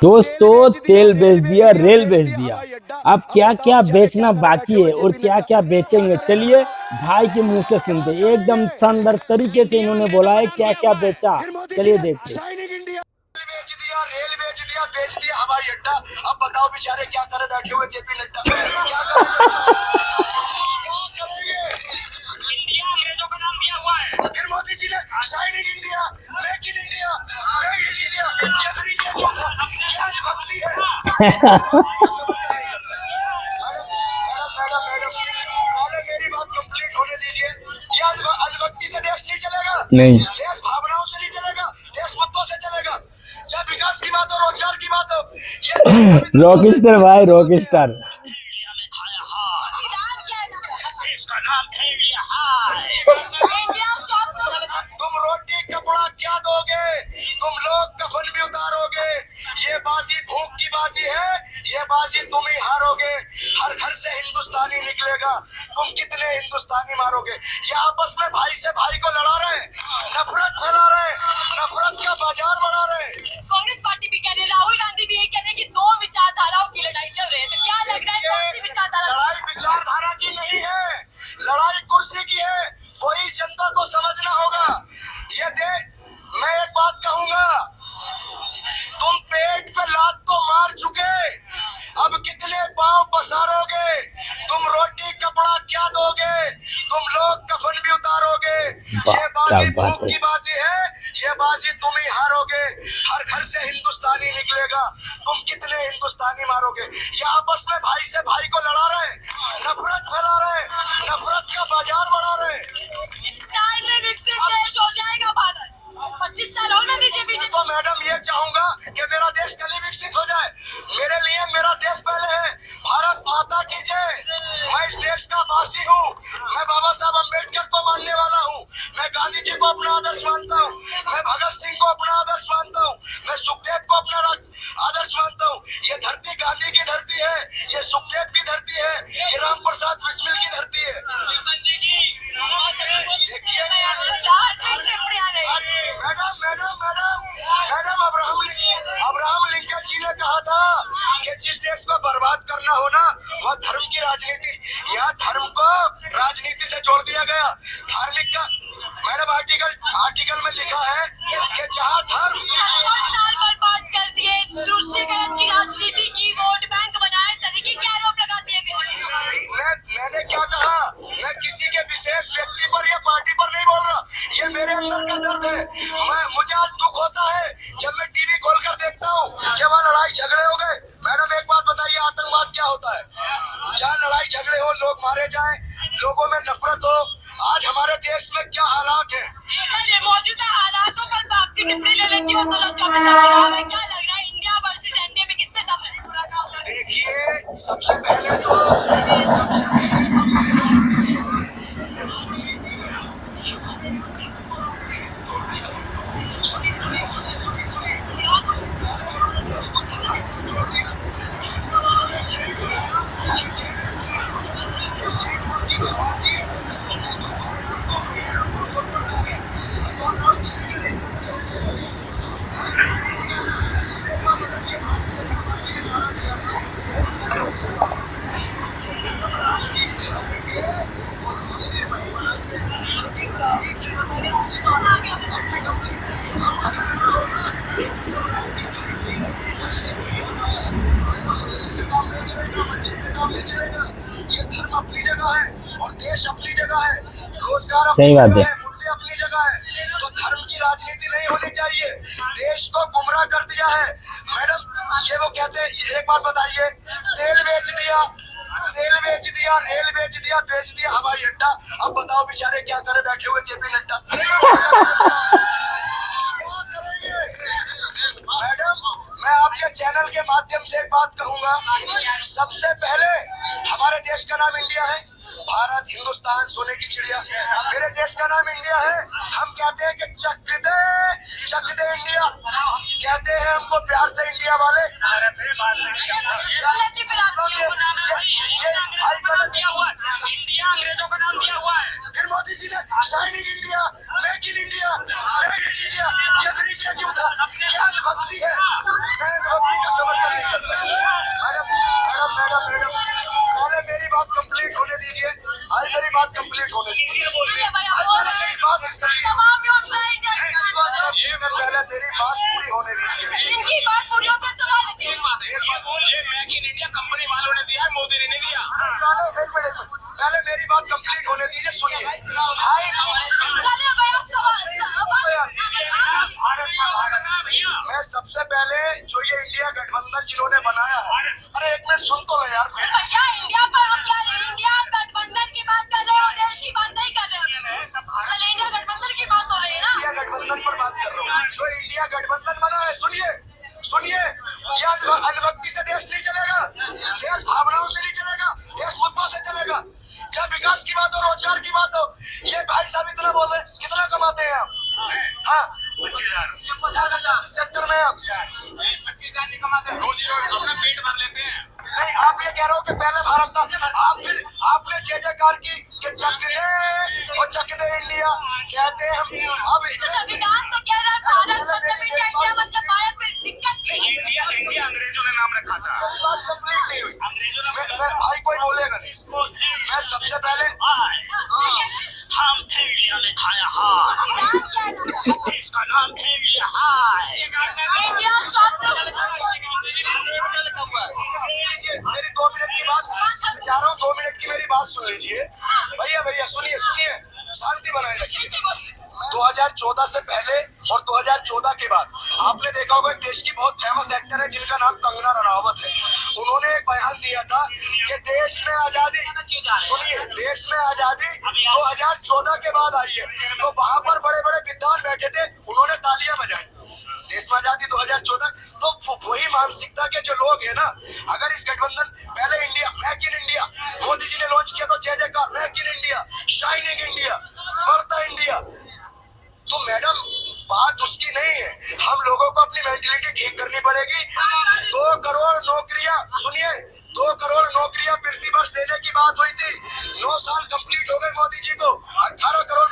दोस्तों तेल बेच दिया, रेल बेच दिया, अब क्या क्या बेचना बाकी है और क्या क्या बेचेंगे, चलिए भाई के मुंह से सुनते हैं। एकदम शानदार तरीके से इन्होंने बोला है क्या क्या बेचा, चलिए देखते हैं। बेच दिया, रेल बेच दिया, बेच दिया हवाई अड्डा। अब बताओ बेचारे क्या करे बैठे हुए जेपी नड्डा, क्या करेंगे? इंडिया अंग्रेजों का नाम दिया हुआ है। फिर मोदी जी ने shining India, make in India, make in India, ये फिर इंडिया क्यों था? क्या भक्ति है? पहले मेरी बात कंप्लीट होने दीजिए। ये अधभक्ति से देश नहीं चलेगा, नहीं, देश भावनाओं से नहीं चलेगा, देश मुद्दों से चलेगा। जब विकास की बात हो, रोजगार की बात हो, ये रॉकस्टार भाई, रॉकस्टार। इंडिया में खाया हाय, देश का नाम है इंडिया हाय। तुम रोटी कपड़ा क्या दोगे, तुम लोग कफन भी उतारोगे। ये बाजी भूख की बाजी है, ये बाजी तुम ही हारोगे। हर घर से हिंदुस्तानी निकलेगा, तुम कितने हिंदुस्तानी मारोगे। ये आपस में भाई से भाई को लड़ा रहे, नफरत फैला रहे, नफरत का बाजार बढ़ा रहे। कांग्रेस पार्टी भी कह रही है, राहुल गांधी भी ये कह रहे हैं कि दो विचारधाराओं की लड़ाई चल रही है। तो क्या लग रहा है कौन सी विचारधारा? लड़ाई विचारधारा की नहीं है, लड़ाई कुर्सी की है। वही जनता को समझना होगा। ये मैं एक बात कहूंगा, तुम पेट पे लात तो मार चुके, अब कितने पांव पसारोगे। तुम रोटी कपड़ा क्या दोगे, तुम लोग कफन भी उतारोगे। ये बाजी भूख की बाजी है, ये बाजी तुम ही हारोगे। हर घर से हिंदुस्तानी निकलेगा, तुम कितने हिंदुस्तानी मारोगे। ये आपस में भाई से भाई को लड़ा रहे, नफरत फैला रहे, नफरत का बाजार बढ़ा रहे। हिंदुस्तान में विकसित देश हो जाएगा भारत, 25 साल होने दीजिए बीजेपी। तो मैडम ये चाहूंगा कि मेरा देश कल ही विकसित हो जाए। मेरे लिए मेरा देश पहले है। भारत माता की जय। मैं इस देश का वासी हूँ, मैं बाबा साहब अम्बेडकर को मानने वाला हूँ, मैं गांधी जी को अपना आदर्श मानता हूँ, मैं भगत सिंह को अपना आदर्श मानता हूँ, मैं सुखदेव को अपना आदर्श मानता हूँ। ये धरती गांधी की धरती है, ये सुखदेव की धरती है, ये राम प्रसाद बिस्मिल की धरती है। देखिए madam madam madam madam Abraham Lincoln ji ने कहा था कि जिस देश को बर्बाद करना हो ना, वह धर्म की राजनीति, यहाँ धर्म को राजनीति से जोड़ दिया गया। धार्मिक का मैडम आर्टिकल में लिखा है कि जहाँ धर्म बर्बाद कर दिए, तुष्टीकरण की राजनीति की, वोट बैंक बनाए, तरीके के आरोप लगाती है। मैंने क्या कहा, मैं किसी के विशेष व्यक्ति पर या पार्टी पर नहीं बोल रहा, ये मेरे अंदर का दर्द है। मुझे आज दुख होता है जब मैं टीवी खोलकर देखता हूँ कि वहाँ लड़ाई झगड़े हो गए। मैडम एक बात बताइए, आतंकवाद क्या होता है? जहाँ लड़ाई झगड़े हो, लोग मारे जाएं, लोगों में नफरत हो। आज हमारे देश में क्या हालात है? चलिए मौजूदा हालातों पर आपकी टिप्पणी ले लेती हूँ। 2024 का चुनाव है, क्या लग रहा है इंडिया वर्सेस एनडीए में किसमें दम है? देखिए सबसे पहले तो ये धर्म अपनी जगह है और देश अपनी जगह है, रोजगार सही बात है। मुद्दे अपनी जगह है। तो धर्म की राजनीति नहीं होनी चाहिए। देश को गुमराह कर दिया है मैडम। ये वो कहते हैं, एक बात बताइए, तेल बेच दिया, रेल बेच दिया, बेच दिया हवाई अड्डा। अब बताओ बेचारे क्या करे बैठे हुए जेपी नड्डा, मैडम मैं आपके चैनल के माध्यम से एक बात कहूंगा। सबसे पहले हमारे देश का नाम इंडिया है, भारत हिंदुस्तान सोने की चिड़िया, मेरे देश का नाम इंडिया है। हम कहते हैं कि चक दे इंडिया, कहते हैं हमको प्यार से इंडिया वाले। गलती फिर आपकी है। इंडिया अंग्रेजों का नाम दिया हुआ है। फिर मोदी जी ने shining India, make in India, made in India, ये फिर इंडिया क्यों था? क्या भक्ति है? मैं भक्ति का समर्थन नहीं करता। मैडम, पहले मेरी बात कंप्लीट होने दीजिए। आज मेरी बात कंप्लीट होने दीजिए। बोलिए भैया, बोल रहे हैं। मेरी बात सुनिए। तमाम योजनाएं इंडिया की तरफ बोलो। पहले मेरी बात पूरी होने दीजिए। इनकी बात पूरी होते सवाल लेते हैं। ये मेक इन इंडिया कंपनी वालों ने दिया है, मोदी ने नहीं दिया। एक मिनट, पहले मेरी बात कंप्लीट होने दीजिए, सुनिए। चलिए भैया, सवाल मैं सबसे पहले जो ये इंडिया गठबंधन जिन्होंने बनाया है, अरे एक मिनट सुन तो लो यार। भैया, इंडिया पर हम क्या इंडिया गठबंधन की बात कर रहे हो, देश की बात नहीं कर रहे हो। चलिए, इंडिया गठबंधन की बात हो रही है ना। इंडिया गठबंधन पर बात कर रहा हूँ। जो इंडिया गठबंधन बना है, सुनिए, ये अनभक्ति से देश नहीं चलेगा, देश भावनाओं से नहीं चलेगा, देश मुद्दों से चलेगा। क्या विकास की बात हो, रोजगार की बात हो, ये भाई साहब इतना बोल रहे, कितना कमाते हैं आप? हाँ, 25,000 सेक्टर में आप 25,000 नहीं कमाते, रोजी रोज अपना पेट भर लेते हैं। नहीं, आप ये कह रहे हो कि पहले भारत था, आप फिर आपने जय-जयकार की कि चक दे इंडिया, कहते हैं हम। अब संविधान तो कह रहा है भारत मतलब इंडिया, इंडिया मतलब भारत में दिक्कत नहीं। इंडिया अंग्रेजों ने नाम रखा था। बात कंप्लीट नहीं हुई। मैं भाई कोई बोलेगा नहीं। मैं सबसे पहले हम इंडिया में खाया हाय, संविधान क्या है ना? इसका नाम इंडिया हाय। इंडिया शब्द मेरी 2 मिनट की बात जा रहा हूँ, 2 मिनट की मेरी बात सुन लीजिए। भैया सुनिए, शांति बनाए रखिए। 2014 से पहले और 2014 के बाद आपने देखा होगा एक देश की बहुत फेमस एक्टर है जिनका नाम कंगना रनावत है। उन्होंने एक बयान दिया था कि देश में आजादी, सुनिए, देश में आजादी 2014 के बाद आई है। तो वहां पर बड़े बड़े विद्वान बैठे थे, उन्होंने तालियां बजाई। देश में आजादी 2014। तो वही मानसिकता के जो लोग हैं ना, अगर इस गठबंधन पहले India, make in India Modi ji ने लॉन्च किया तो जय-जयकार, make in India, shining India, बढ़ता इंडिया। तो मैडम बात उसकी नहीं है, हम लोगों को अपनी मेंटलिटी ठीक करनी पड़ेगी। 2 करोड़ नौकरियां, सुनिए, 2 करोड़ नौकरियां प्रतिवर्ष देने की बात हुई थी। 9 साल कंप्लीट हो गए मोदी जी को, 18 करोड़